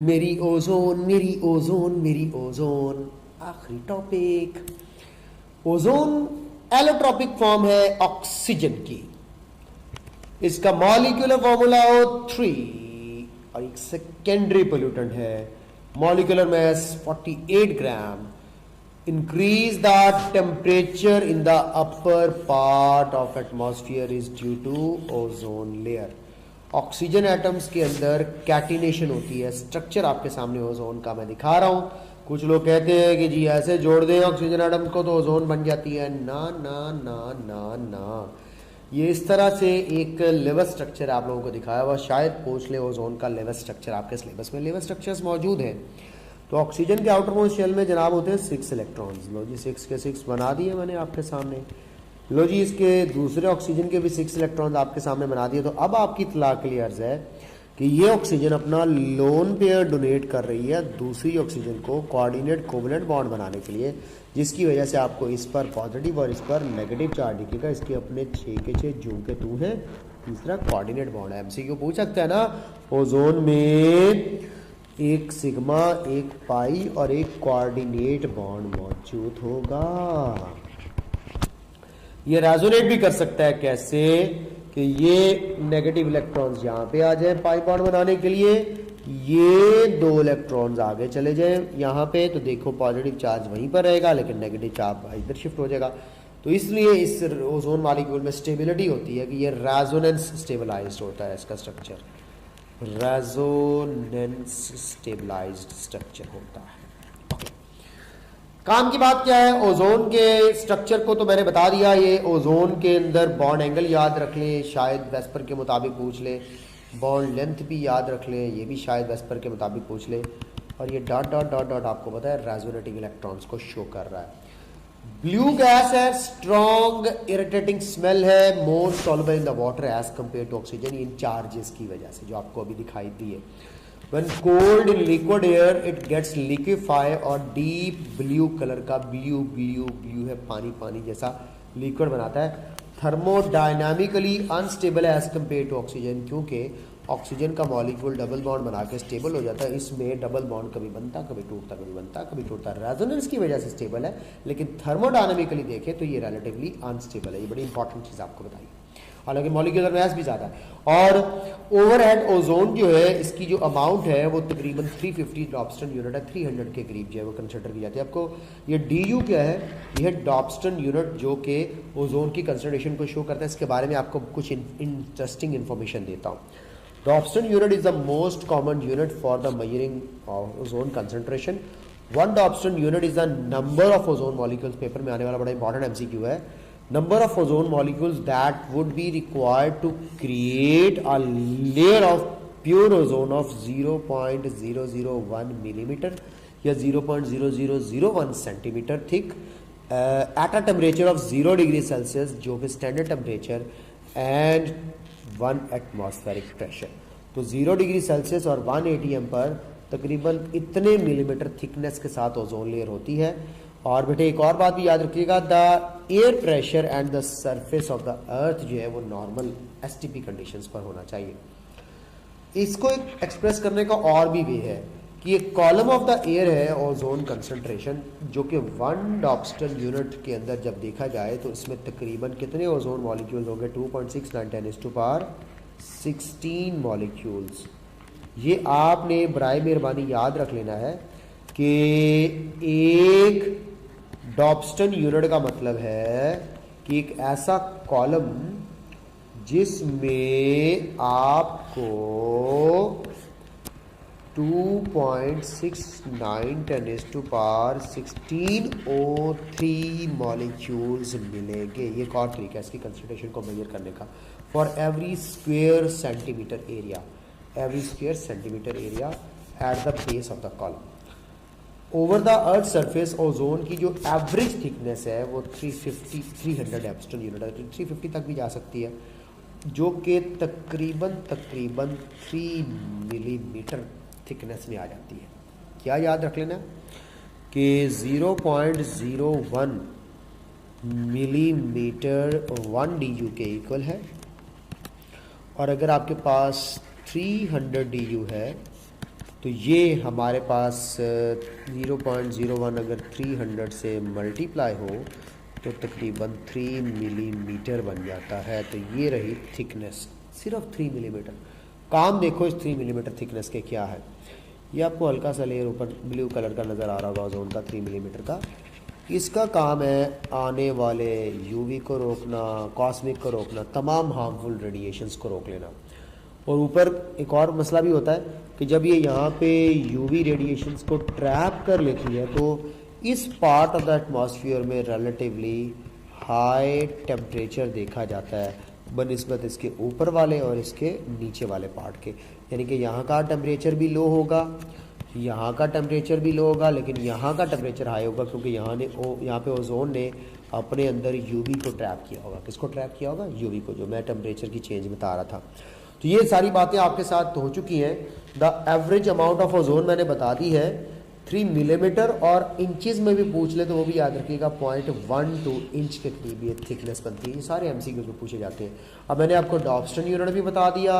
मेरी ओजोन मेरी ओजोन मेरी ओजोन। आखिरी टॉपिक। ओजोन एलोट्रॉपिक फॉर्म है ऑक्सीजन की। इसका मॉलिक्यूलर फॉर्मूला O3 और एक सेकेंडरी पोल्यूटेंट है। Molecular mass 48 gram. Increase the temperature in the upper part of atmosphere is due to ozone layer. Oxygen atoms के अंदर कैटिनेशन होती है। स्ट्रक्चर आपके सामने ओजोन का मैं दिखा रहा हूं। कुछ लोग कहते हैं कि जी ऐसे जोड़ दें ऑक्सीजन एटम्स को तो ओजोन बन जाती है। ना ना ना ना ना, ये इस तरह से एक लेवल स्ट्रक्चर आप लोगों को दिखाया हुआ। शायद पूछ ले ओजोन का लेवल स्ट्रक्चर आपके सिलेबस में। लेवल स्ट्रक्चर्स मौजूद हैं। तो ऑक्सीजन के आउटर मोस्ट शेल में जनाब होते हैं 6 इलेक्ट्रॉन्स। लो जी 6 के 6 बना दिए मैंने आपके सामने। लो जी इसके दूसरे ऑक्सीजन के भी 6 इलेक्ट्रॉन्स आपके सामने बना दिए। तो अब आपकी इत्तला क्लियर है कि ये ऑक्सीजन अपना लोन पेयर डोनेट कर रही है दूसरी ऑक्सीजन को कोऑर्डिनेट कोवलेंट बॉन्ड बनाने के लिए, जिसकी वजह से आपको इस पर पॉजिटिव और इस पर नेगेटिव चार्ज दिखेगा। इसके अपने 6 के 6 जू के तू हैं। तीसरा कोऑर्डिनेट बॉन्ड है। एमसीक्यू पूछ सकता है ना, ओजोन में एक सिग्मा, एक पाई और एक कोऑर्डिनेट बॉन्ड मौजूद होगा। ये रेजोनेट भी कर सकता है। कैसे कि ये नेगेटिव इलेक्ट्रॉन्स यहाँ पे आ जाए पाई बॉन्ड बनाने के लिए, ये 2 इलेक्ट्रॉन्स आगे चले जाएं यहाँ पे, तो देखो पॉजिटिव चार्ज वहीं पर रहेगा लेकिन नेगेटिव चार्ज इधर शिफ्ट हो जाएगा। तो इसलिए इस ओजोन मॉलिक्यूल में स्टेबिलिटी होती है कि ये रेजोनेंस स्टेबलाइज्ड होता है। इसका स्ट्रक्चर रेजोनेंस स्टेबलाइज्ड स्ट्रक्चर होता है। काम की बात क्या है, ओजोन के स्ट्रक्चर को तो मैंने बता दिया। ये ओजोन के अंदर बॉन्ड एंगल याद रख लें, शायद वेस्पर के मुताबिक पूछ ले। बॉन्ड लेंथ भी याद रख लें, ये भी शायद वेस्पर के मुताबिक पूछ ले। और ये डॉट डॉट डॉट डॉट आपको पता है रेजोनेटिंग इलेक्ट्रॉन्स को शो कर रहा है। ब्लू गैस है, स्ट्रॉन्ग इरिटेटिंग स्मेल है, more soluble in the water as compared to oxygen, इन चार्जेस की वजह से जो आपको अभी दिखाई दी है। When cold in liquid air it gets liquefy और डीप ब्लू कलर का ब्लू है, पानी पानी जैसा लिक्विड बनाता है। थर्मोडायनामिकली अनस्टेबल है एज कम्पेयर टू ऑक्सीजन, क्योंकि ऑक्सीजन का मॉलिक्यूल डबल बॉन्ड बना के स्टेबल हो जाता है। इसमें डबल बॉन्ड कभी बनता कभी टूटता, कभी बनता कभी टूटता। रेजोनेंस की वजह से स्टेबल है, लेकिन थर्मोडायनामिकली देखें तो ये रिलेटिवली अनस्टेबल है। ये बड़ी इंपॉर्टेंट चीज़ आपको बताई, हालांकि मॉलिक्यूलर मास भी ज़्यादा है। और ओवरहेड ओजोन जो है इसकी जो अमाउंट है वो तकरीबन 350 डॉप्स्टन यूनिट है। 300 के करीब जो है वो कंसिडर की जाती है। आपको ये DU क्या है, ये है डॉप्स्टन यूनिट, जो कि ओजोन की कंसंट्रेशन को शो करता है। इसके बारे में आपको कुछ इंटरेस्टिंग इन्फॉर्मेशन देता हूँ। Dobson unit is the most common unit for the measuring of ozone concentration. 1 Dobson unit is the number of ozone molecules. Paper में आने वाला बड़ा इंपॉर्टेंट MCQ है। Number of ozone molecules that would be required to create a layer of pure ozone of 0.001 millimeter या 0.0001 centimeter thick at a temperature of 0 degree Celsius, जो कि standard temperature and 1 atmospheric pressure। तो 0 degree Celsius और 1 ATM पर तकरीबन इतने millimetre thickness के साथ ओजोन लेयर होती है। और बेटे एक और बात भी याद रखिएगा, the air pressure and the surface of the earth जो है वो नॉर्मल STP कंडीशंस पर होना चाहिए। इसको एक्सप्रेस करने का और भी वे है कि एक कॉलम ऑफ द एयर है ओजोन कंसंट्रेशन, जो कि 1 डॉप्स्टन यूनिट के अंदर जब देखा जाए तो इसमें तकरीबन कितने ओजोन मॉलिक्यूल्स होंगे, 2.69 मॉलिक्यूल्स। ये आपने बराए मेहरबानी याद रख लेना है कि एक डॉप्स्टन यूनिट का मतलब है कि एक ऐसा कॉलम जिसमें आपको 2.69 10⁻16 O3 मॉलिक्यूल्स मिलेंगे। ये एक और तरीका है इसकी कंसंट्रेशन को मेजर करने का। For every square centimetre area, every square centimetre area at the base of the column. Over the earth surface ozone की जो एवरेज थिकनेस है वो 300 डॉप्स्टन यूनिट है। 350 तक भी जा सकती है, जो कि तकरीबन 3 मिलीमीटर थिकनेस में आ जाती है। क्या याद रख लेना कि 0.01 मिलीमीटर 1 DU के इक्वल है। और अगर आपके पास 300 DU है तो ये हमारे पास 0.01 अगर 300 से मल्टीप्लाई हो तो तकरीबन 3 मिलीमीटर बन जाता है। तो ये रही थिकनेस, सिर्फ 3 मिलीमीटर। काम देखो इस 3 मिलीमीटर थिकनेस के क्या है। ये आपको हल्का सा लेयर ऊपर ब्लू कलर का नज़र आ रहा होगा ओजोन का, 3 मिलीमीटर का। इसका काम है आने वाले यूवी को रोकना, कॉस्मिक को रोकना, तमाम हार्मफुल रेडिएशंस को रोक लेना। और ऊपर एक और मसला भी होता है कि जब ये यहाँ पे यूवी रेडिएशंस को ट्रैप कर लेती है तो इस पार्ट ऑफ द एटमॉस्फेयर में रिलेटिवली हाई टेम्परेचर देखा जाता है बनिस्बत इसके ऊपर वाले और इसके नीचे वाले पार्ट के। यानी कि यहाँ का टेम्परेचर भी लो होगा, यहाँ का टेम्परेचर भी लो होगा, लेकिन यहाँ का टेम्परेचर हाई होगा क्योंकि यहाँ पे ओजोन ने अपने अंदर यूवी को ट्रैप किया होगा। किसको ट्रैप किया होगा? यूवी को, जो मैं टेम्परेचर की चेंज बता रहा था। तो ये सारी बातें आपके साथ हो चुकी हैं। The average amount of ozone मैंने बता दी है 3 मिलीमीटर, और इंचेस में भी पूछ ले तो वो भी याद रखिएगा 0.12 इंच के करीब ये थिकनेस बनती है। ये सारे एमसीक्यूज में पूछे जाते हैं। अब मैंने आपको डॉप्स्टन यूनिट भी बता दिया,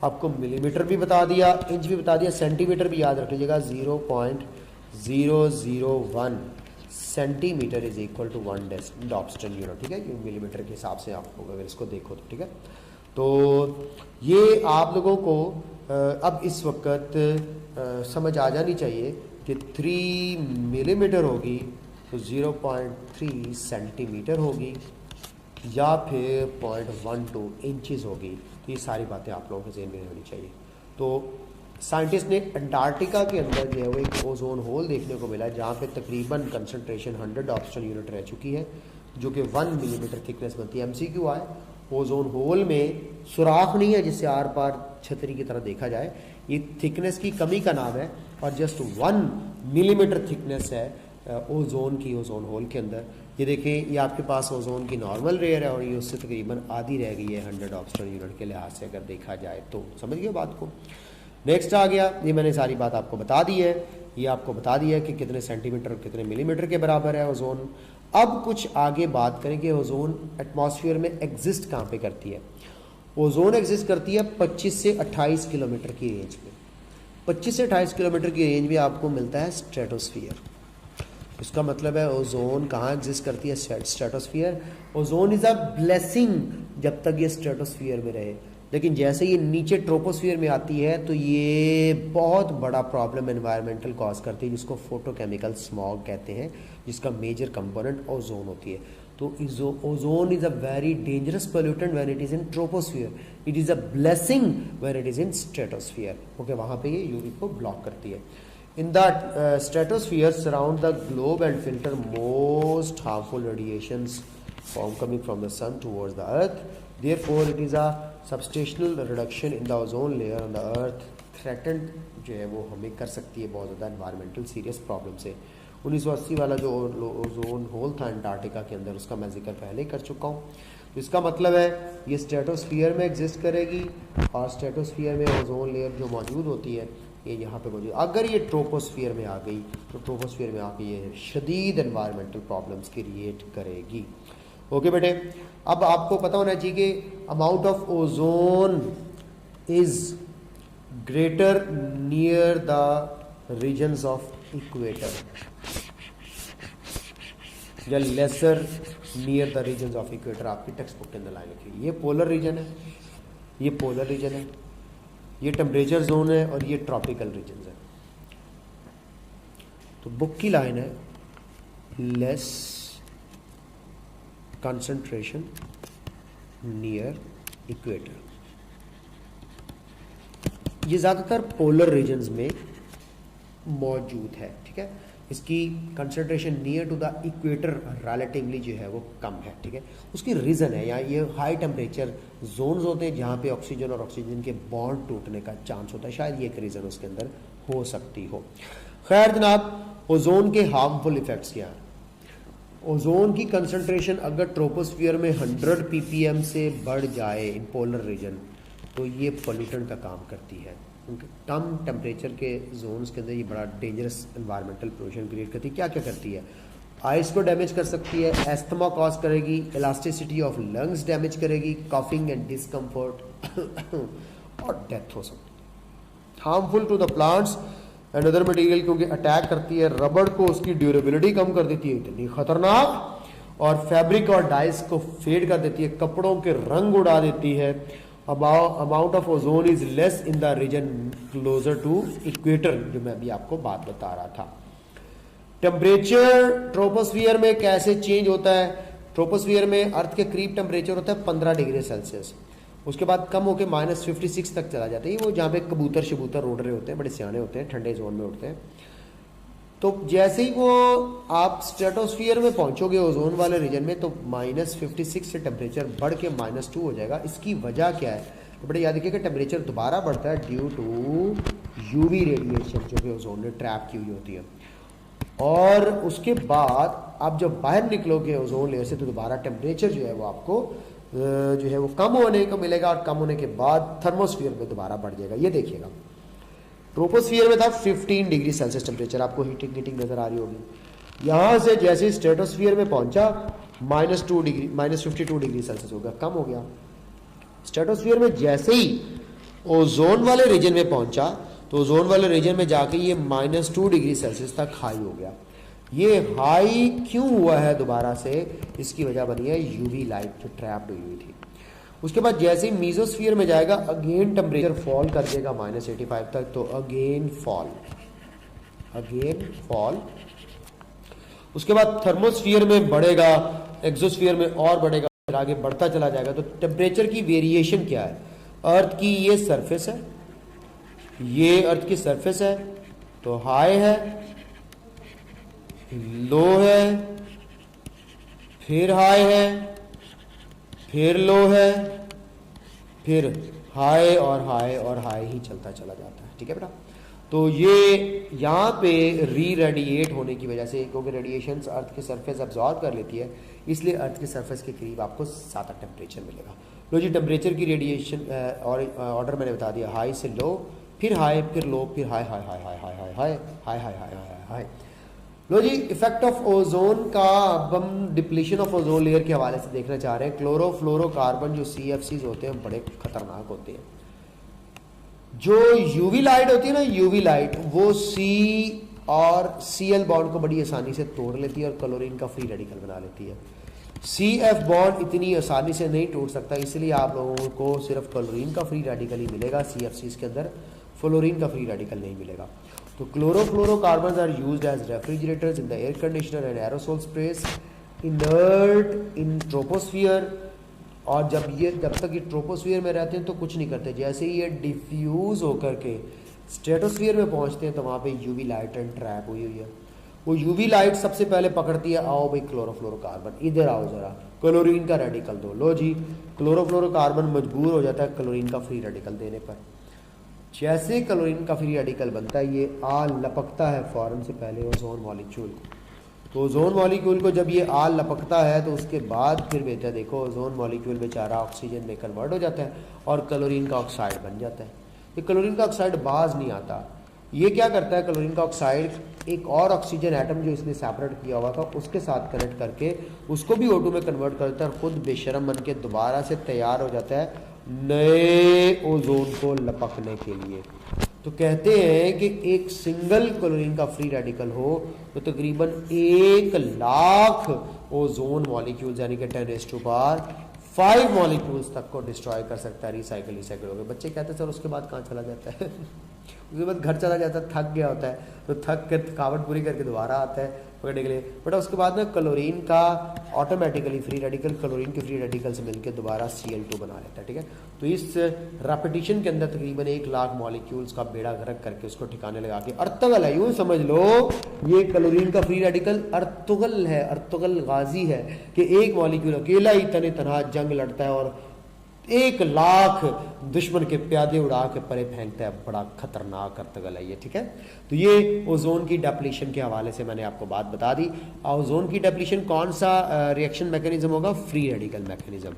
आपको मिलीमीटर भी बता दिया, इंच भी बता दिया, सेंटीमीटर भी याद रख लीजिएगा। 0.001 centimetre is equal to 1 Dobson unit, ठीक है। ये मिलीमीटर के हिसाब से आप लोग अगर इसको देखो तो, ठीक है। तो ये आप लोगों को अब इस वक्त समझ आ जानी चाहिए कि 3 मिलीमीटर होगी तो 0.3 सेंटीमीटर होगी या फिर 0.12 इंचेस होगी। तो ये सारी बातें आप लोगों के ज़हन में होनी चाहिए। तो साइंटिस्ट ने अंटार्कटिका के अंदर जो है वो एक ओजोन होल देखने को मिला जहाँ पे तकरीबन कंसंट्रेशन 100 डॉप्स्टन यूनिट रह चुकी है, जो कि 1 मिलीमीटर थिकनेस बनती है। एमसीक्यू आए, ओजोन होल में सुराख नहीं है जिससे आर पार छतरी की तरह देखा जाए। ये थिकनेस की कमी का नाम है और जस्ट 1 मिलीमीटर थिकनेस है ओजोन की, ओजोन होल के अंदर। ये देखें, ये आपके पास ओजोन की नॉर्मल लेयर है और ये उससे तकरीबन आधी रह गई है 100 डॉप्स्टन यूनिट के लिहाज से अगर देखा जाए तो। समझ गए बात को? नेक्स्ट आ गया, ये मैंने सारी बात आपको बता दी है। ये आपको बता दिया कि कितने सेंटीमीटर और कितने मिलीमीटर के बराबर है ओजोन। अब कुछ आगे बात करें कि ओजोन एटमॉस्फेयर में एग्जिस्ट कहाँ पे करती है। ओजोन एग्जिस्ट करती है 25 से 28 किलोमीटर की रेंज में। 25 से 28 किलोमीटर की रेंज में आपको मिलता है स्ट्रेटोस्फीयर। इसका मतलब है ओजोन कहाँ एग्जिस्ट करती है? Stratosphere. Ozone is a blessing जब तक ये स्ट्रेटोस्फीयर में रहे, लेकिन जैसे ये नीचे ट्रोपोस्फीयर में आती है तो ये बहुत बड़ा प्रॉब्लम एनवायरमेंटल कॉज करती है, जिसको फोटोकेमिकल स्मॉग कहते हैं, जिसका मेजर कंपोनेंट ओजोन होती है। तो ozone is a very dangerous pollutant when it is in troposphere, it is a blessing when it is in stratosphere. Okay, वहां पे ये यूवी को ब्लॉक करती है। In the stratosphere surround the globe and filter most harmful radiations coming from the sun towards the earth. Therefore it is a substantial reduction in the ozone layer on the earth threatened जो है वो हमें कर सकती है बहुत ज़्यादा environmental serious problem से। 1980 वाला जो ओजोन होल था अंटार्कटिका के अंदर, उसका मैं जिक्र पहले ही कर चुका हूँ। तो इसका मतलब है ये स्ट्रेटोस्फीयर में एग्जिस्ट करेगी और स्ट्रेटोस्फीयर में ओजोन लेयर जो मौजूद होती है ये यहाँ पे मौजूद। अगर ये ट्रोपोस्फीयर में आ गई तो ट्रोपोस्फीयर में आके ये शदीद एनवायरमेंटल प्रॉब्लम्स क्रिएट करेगी। ओके बेटे, अब आपको पता होना चाहिए कि amount of ozone is greater near the regions of equator या lesser near the regions of equator. आपकी टेक्स्ट बुक के अंदर लाइन लिखी, ये पोलर रीजन है, ये पोलर रीजन है, ये टेम्परेचर जोन है और ये ट्रॉपिकल रीजन है। तो बुक की लाइन है लेस कंसंट्रेशन नियर इक्वेटर। ये ज़्यादातर पोलर रीजन्स में मौजूद है, ठीक है। इसकी concentration near to the equator relatively जो है वो कम है, ठीक है। उसकी रीज़न है यहाँ ये हाई टेम्परेचर जोन्स होते हैं जहाँ पे ऑक्सीजन और ऑक्सीजन के बॉन्ड टूटने का चांस होता है, शायद ये एक रीज़न उसके अंदर हो सकती हो। खैर जनाब, ओजोन के हार्मफुल इफेक्ट्स क्या हैं? ओजोन की कंसंट्रेशन अगर ट्रोपोस्फियर में 100 ppm से बढ़ जाए इन पोलर रीजन तो ये पोल्यूटेंट का काम करती है। कम टेम्परेचर के जोन्स के अंदर ये बड़ा डेंजरस एनवायरमेंटल पोल्यूशन क्रिएट करती है। क्या क्या करती है? आइस को डैमेज कर सकती है, एस्थमा कॉज करेगी, इलास्टिसिटी ऑफ लंग्स डैमेज करेगी, कॉफिंग एंड डिस्कम्फर्ट और डेथ हो सकती है। Harmful to the plants and other material, क्योंकि अटैक करती है रबड़ को, उसकी ड्यूरेबिलिटी कम कर देती है, इतनी खतरनाक, और फैब्रिक और डाइस को फेड कर देती है, कपड़ों के रंग उड़ा देती है। Amount of ozone is less in the region closer to equator, जो मैं अभी आपको बात बता रहा था। टेम्परेचर ट्रोपोस्फियर में कैसे चेंज होता है? ट्रोपोस्फियर में अर्थ के करीब टेम्परेचर होता है 15 डिग्री सेल्सियस, उसके बाद कम होकर -56 तक चला जाता है। वो जहाँ पे कबूतर शबूतर उड़ रहे होते हैं, बड़े सियाने होते हैं, ठंडे जोन में उड़ते हैं। तो जैसे ही वो आप स्ट्रेटोस्फियर में पहुंचोगे ओजोन वाले रीजन में, तो -56 से टेम्परेचर बढ़ के -2 हो जाएगा। इसकी वजह क्या है? तो बड़े याद रखिएगा, टेम्परेचर दोबारा बढ़ता है ड्यू टू यूवी रेडिएशन जो कि ओजोन में ट्रैप की हुई होती है। और उसके बाद आप जब बाहर निकलोगे ओजोन लेयर से, तो दोबारा टेम्परेचर जो है वो आपको जो है वो कम होने को मिलेगा, और कम होने के बाद थर्मोस्फियर में दोबारा बढ़ जाएगा। ये देखिएगा, ट्रोपोस्फियर में था 15 डिग्री सेल्सियस टेम्परेचर, आपको हीटिंग नजर आ रही होगी। यहां से जैसे स्ट्रेटोस्फियर में पहुंचा -2 डिग्री, -52 डिग्री सेल्सियस हो गया, कम हो गया। स्ट्रेटोस्फियर में जैसे ही ओजोन वाले रीजन में पहुंचा, तो ओजोन वाले रीजन में जाके ये -2 डिग्री सेल्सियस तक हाई हो गया। ये हाई क्यों हुआ है दोबारा से? इसकी वजह बनी है यूवी लाइट जो ट्रैप्ड हुई थी। उसके बाद जैसे ही मीजोस्फीयर में जाएगा, अगेन टेम्परेचर फॉल कर देगा -85 तक, तो अगेन फॉल। उसके बाद थर्मोस्फियर में बढ़ेगा, एक्सोस्फियर में और बढ़ेगा, फिर आगे बढ़ता चला जाएगा। तो टेम्परेचर की वेरिएशन क्या है? अर्थ की ये सरफेस है, ये अर्थ की सरफेस है, तो हाई है, लो है, फिर हाई है, फिर लो है, फिर हाई और हाई और हाई ही चलता चला जाता है। ठीक है बेटा? तो ये यहाँ पे री रेडिएट होने की वजह से, क्योंकि रेडिएशन अर्थ के सरफेस अब्जॉर्ब कर लेती है, इसलिए अर्थ के सरफेस के करीब आपको ज़्यादा टेम्परेचर मिलेगा। लो जी, टेम्परेचर की रेडिएशन और ऑर्डर मैंने बता दिया, हाई से लो, फिर हाई, फिर लो, फिर high high high high high high high high high high high high. लो जी, इफेक्ट ऑफ ओजोन का अब हम डिप्लीशन ऑफ ओजोन लेयर के हवाले से देखना चाह रहे हैं। क्लोरोफ्लोरोकार्बन जो CFCs होते हैं बड़े खतरनाक होते हैं। जो यूवी लाइट होती है ना, यूवी लाइट, वो C और Cl बॉन्ड को बड़ी आसानी से तोड़ लेती है और क्लोरीन का फ्री रेडिकल बना लेती है। CF बॉन्ड इतनी आसानी से नहीं टूट सकता, इसलिए आप लोगों को सिर्फ क्लोरीन का फ्री रेडिकल ही मिलेगा CFCs के अंदर, फ्लोरीन का फ्री रेडिकल नहीं मिलेगा। तो chlorofluorocarbons are used as refrigerators in the air conditioner and aerosol sprays, inert in troposphere. और जब तक ये ट्रोपोस्फियर में रहते हैं तो कुछ नहीं करते, जैसे ही ये डिफ्यूज होकर के स्ट्रेटोस्फियर में पहुंचते हैं तो वहाँ पे यूवी लाइट ट्रैप हुई है। वो यूवी लाइट सबसे पहले पकड़ती है, आओ भाई क्लोरोफ्लोरोकार्बन, इधर आओ जरा, क्लोरीन का रेडिकल दो। लो जी, क्लोरोफ्लोरोकार्बन मजबूर हो जाता है क्लोरीन का फ्री रेडिकल देने पर। जैसे क्लोरीन का फ्री रेडिकल बनता है, ये आल लपकता है फौरन से पहले ओजोन मॉलिक्यूल को। तो ओजोन मॉलिक्यूल को जब ये आल लपकता है, तो उसके बाद फिर बेटा देखो, ओजोन मॉलिक्यूल बेचारा ऑक्सीजन में कन्वर्ट हो जाता है और क्लोरीन का ऑक्साइड बन जाता है। ये क्लोरीन का ऑक्साइड बाज नहीं आता। ये क्या करता है, क्लोरीन का ऑक्साइड एक और ऑक्सीजन एटम जो इसने सेपरेट किया हुआ था उसके साथ कनेक्ट करके उसको भी O2 में कन्वर्ट करता है और खुद बेशरम बन के दोबारा से तैयार हो जाता है नए ओजोन को लपकने के लिए। तो कहते हैं कि एक सिंगल क्लोरीन का फ्री रेडिकल हो तो तकरीबन 1 लाख ओजोन मॉलिक्यूल्स यानी कि 10⁵ मॉलिक्यूल्स तक को डिस्ट्रॉय कर सकता है रिसाइकिल हो गए। बच्चे कहते हैं सर उसके बाद कहाँ चला जाता है उसके बाद घर चला जाता है, थक गया होता है, तो थक के थकावट पूरी करके दोबारा आता है पकड़ने के लिए। बट उसके बाद ना क्लोरीन का ऑटोमेटिकली फ्री रेडिकल क्लोरीन के फ्री रेडिकल से मिलकर दोबारा Cl2 बना लेता है। ठीक है, तो इस रेपिटेशन के अंदर तकरीबन 1 लाख मॉलिक्यूल्स का बेड़ा गर्क करके उसको ठिकाने लगा के अर्तुगल है, यूं समझ लो ये क्लोरीन का फ्री रेडिकल अर्तुगल है, अर्तुगल गाजी है कि एक मॉलिक्यूल अकेला ही तने तनहा जंग लड़ता है और 1 लाख दुश्मन के प्यादे उड़ा के परे फेंकता है। बड़ा खतरनाक अर्तुगल है ये। ठीक है, तो ये ओजोन की डेप्लीशन के हवाले से मैंने आपको बात बता दी। ओजोन की डेप्लीशन कौन सा रिएक्शन मैकेनिज्म होगा? Free radical mechanism.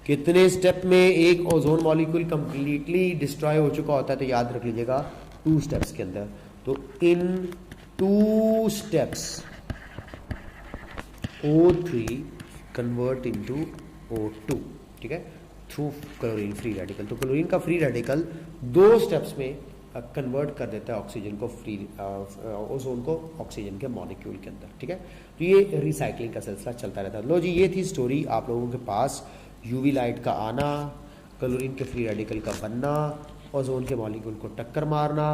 कितने स्टेप में एक ओजोन मॉलिक्यूल कंप्लीटली डिस्ट्रॉय हो चुका होता है? तो याद रख लीजिएगा 2 स्टेप्स के अंदर। तो इन 2 steps O3 convert into O2। ठीक है, थ्रू क्लोरीन फ्री रेडिकल। तो क्लोरीन का फ्री रेडिकल 2 स्टेप्स में कन्वर्ट कर देता है ऑक्सीजन को फ्री ओजोन को ऑक्सीजन के मॉलिक्यूल के अंदर, ठीक है। तो ये रिसाइकलिंग का सिलसिला चलता रहता है। लो जी, ये थी स्टोरी आप लोगों के पास, यूवी लाइट का आना, क्लोरीन के फ्री रेडिकल का बनना, ओजोन के मॉलिक्यूल को टक्कर मारना।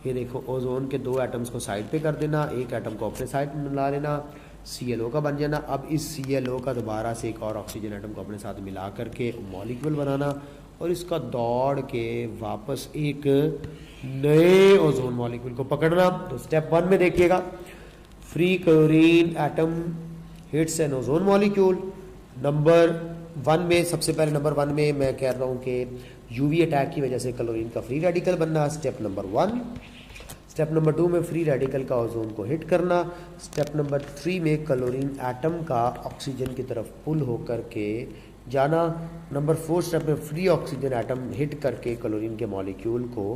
ये देखो ओजोन के 2 एटम्स को साइड पे कर देना, एक एटम को अपने साइड में मिला लेना, ClO का बन जाना। अब इस ClO का दोबारा से एक और ऑक्सीजन एटम को अपने साथ मिला करके मॉलिक्यूल बनाना और इसका दौड़ के वापस एक नए ओजोन मॉलिक्यूल को पकड़ना। तो स्टेप 1 में देखिएगा, free chlorine atom hits an ozone molecule. Number 1 में, सबसे पहले नंबर 1 में मैं कह रहा हूँ कि यूवी अटैक की वजह से क्लोरीन का फ्री रेडिकल बनना, स्टेप नंबर 1। स्टेप नंबर 2 में फ्री रेडिकल का ओजोन को हिट करना। स्टेप नंबर 3 में क्लोरीन एटम का ऑक्सीजन की तरफ पुल होकर के जाना। नंबर 4 स्टेप में फ्री ऑक्सीजन एटम हिट करके क्लोरीन के मॉलिक्यूल को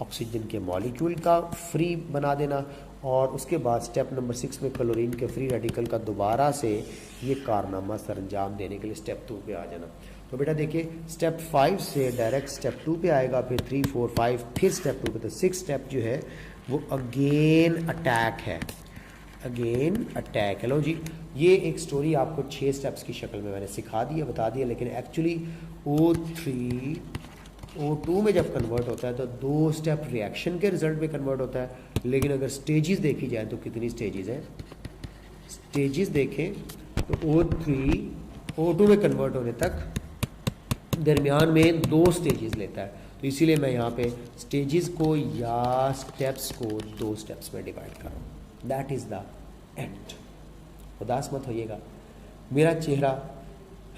ऑक्सीजन के मॉलिक्यूल का फ्री बना देना। और उसके बाद स्टेप नंबर 6 में क्लोरीन के फ्री रेडिकल का दोबारा से ये कारनामा सरंजाम देने के लिए स्टेप 2 पे आ जाना। तो बेटा देखिए, स्टेप 5 से डायरेक्ट स्टेप 2 पे आएगा, फिर 3, 4, 5, फिर स्टेप 2 पे। तो 6 स्टेप जो है वो अगेन अटैक है, अगेन अटैक। हेलो जी, ये एक स्टोरी आपको 6 स्टेप्स की शक्ल में मैंने सिखा दी है, बता दिया, लेकिन एक्चुअली O3 O2 में जब कन्वर्ट होता है तो 2 स्टेप रिएक्शन के रिजल्ट में कन्वर्ट होता है। लेकिन अगर स्टेजेस देखी जाए तो कितनी स्टेजेस हैं, स्टेजेस देखें तो O3 O2 में कन्वर्ट होने तक दरमियान में 2 स्टेजेस लेता है। तो इसीलिए मैं यहाँ पे स्टेजेस को या स्टेप्स को 2 स्टेप्स में डिवाइड कर रहा हूँ। That is the end. उदास मत होइएगा, मेरा चेहरा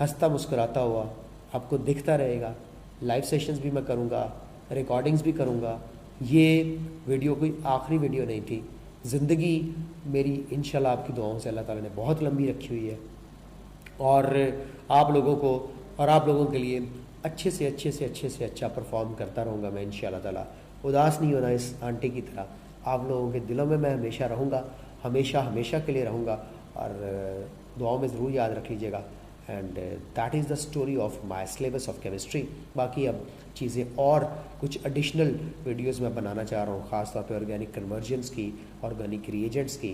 हंसता मुस्कुराता हुआ आपको दिखता रहेगा। लाइव सेशंस भी मैं करूँगा, रिकॉर्डिंग्स भी करूँगा। ये वीडियो कोई आखिरी वीडियो नहीं थी। ज़िंदगी मेरी इंशाल्लाह आपकी दुआओं से अल्लाह ताला ने बहुत लंबी रखी हुई है और आप लोगों को और आप लोगों के लिए अच्छे से अच्छा परफॉर्म करता रहूँगा मैं इंशाल्लाह ताला। उदास नहीं होना इस आंटी की तरह। आप लोगों के दिलों में मैं हमेशा रहूँगा, हमेशा के लिए रहूँगा और दुआओं में ज़रूर याद रख लीजिएगा। And that is the story of my syllabus of chemistry. बाकी अब चीज़ें और कुछ एडिशनल वीडियोज़ मैं बनाना चाह रहा हूँ, ख़ासतौर पर ऑर्गेनिक कन्वर्जेंस की, ऑर्गेनिक रिएजेंट्स की,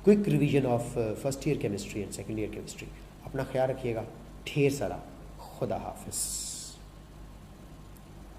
quick revision of first year chemistry and second year chemistry. अपना ख्याल रखिएगा, ढेर सारा खुदा हाफिज़।